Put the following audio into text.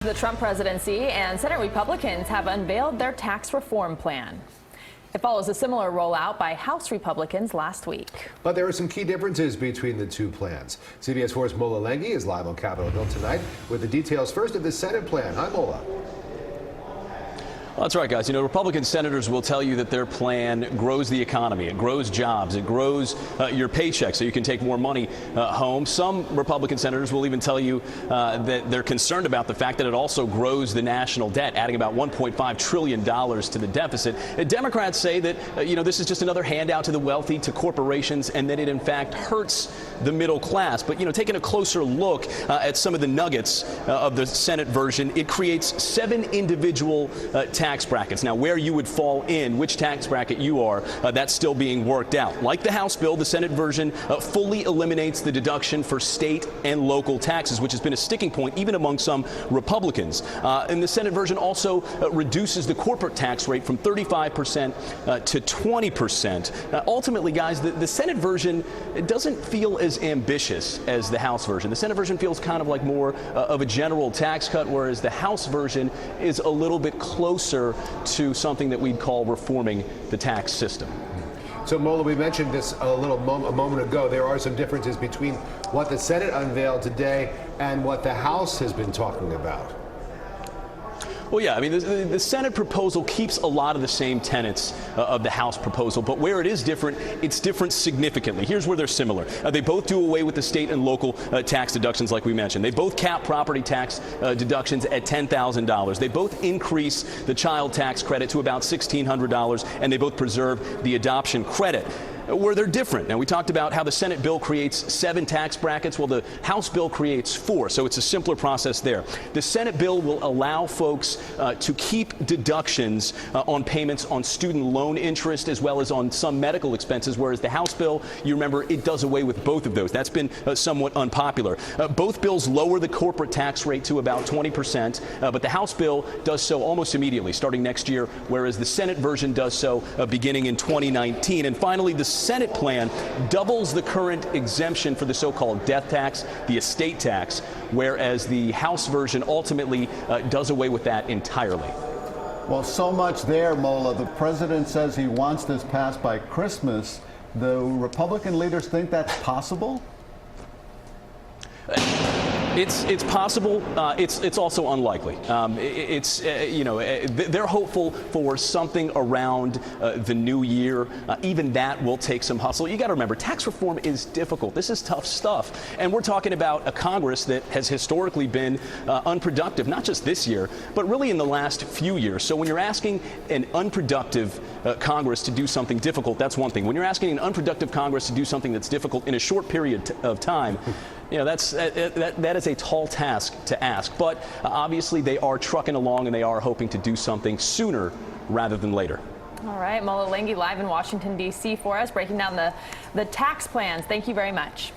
The Trump presidency and Senate Republicans have unveiled their tax reform plan. It follows a similar rollout by House Republicans last week. But there are some key differences between the two plans. CBS 4's Mola Lenghi is live on Capitol Hill tonight with the details first of the Senate plan. Hi, Mola. Well, that's right, guys. You know, Republican senators will tell you that their plan grows the economy, it grows jobs, it grows your paycheck so you can take more money home. Some Republican senators will even tell you that they're concerned about the fact that it also grows the national debt, adding about $1.5 trillion to the deficit. Democrats say that, this is just another handout to the wealthy, to corporations, and that it, in fact, hurts the middle class. But, taking a closer look at some of the nuggets of the Senate version, it creates 7 individual tax brackets. Now, where you would fall in, which tax bracket you are, that's still being worked out. Like the House bill, the Senate version fully eliminates the deduction for state and local taxes, which has been a sticking point even among some Republicans. And the Senate version also reduces the corporate tax rate from 35% to 20%. Ultimately, guys, the Senate version doesn't feel as ambitious as the House version. The Senate version feels kind of like more of a general tax cut, whereas the House version is a little bit closer to something that we'd call reforming the tax system. So, Mola, we mentioned this a moment ago. There are some differences between what the Senate unveiled today and what the House has been talking about. Well, yeah, I mean, the Senate proposal keeps a lot of the same tenets of the House proposal, but where it is different, it's different significantly. Here's where they're similar. They both do away with the state and local tax deductions, like we mentioned. They both cap property tax deductions at $10,000. They both increase the child tax credit to about $1,600, and they both preserve the adoption credit. Where they're different. Now, we talked about how the Senate bill creates 7 tax brackets. Well, the House bill creates 4, so it's a simpler process there. The Senate bill will allow folks to keep deductions on payments on student loan interest as well as on some medical expenses, whereas the House bill, you remember, it does away with both of those. That's been somewhat unpopular. Both bills lower the corporate tax rate to about 20%, but the House bill does so almost immediately, starting next year, whereas the Senate version does so beginning in 2019. And finally, the Senate plan doubles the current exemption for the so-called death tax, the estate tax, whereas the House version ultimately does away with that entirely. Well, so much there, Mola. The president says he wants this passed by Christmas. The Republican leaders think that's possible? It's possible. It's also unlikely. They're hopeful for something around the new year. Even that will take some hustle. You got to remember, tax reform is difficult. This is tough stuff, and we're talking about a Congress that has historically been unproductive, not just this year, but really in the last few years. So when you're asking an unproductive Congress to do something difficult, that's one thing. When you're asking an unproductive Congress to do something that's difficult in a short period of time, that is a tall task to ask. But obviously they are trucking along, and they are hoping to do something sooner rather than later. All right, Mola Lenghi live in Washington, D.C. for us, breaking down the tax plans. Thank you very much.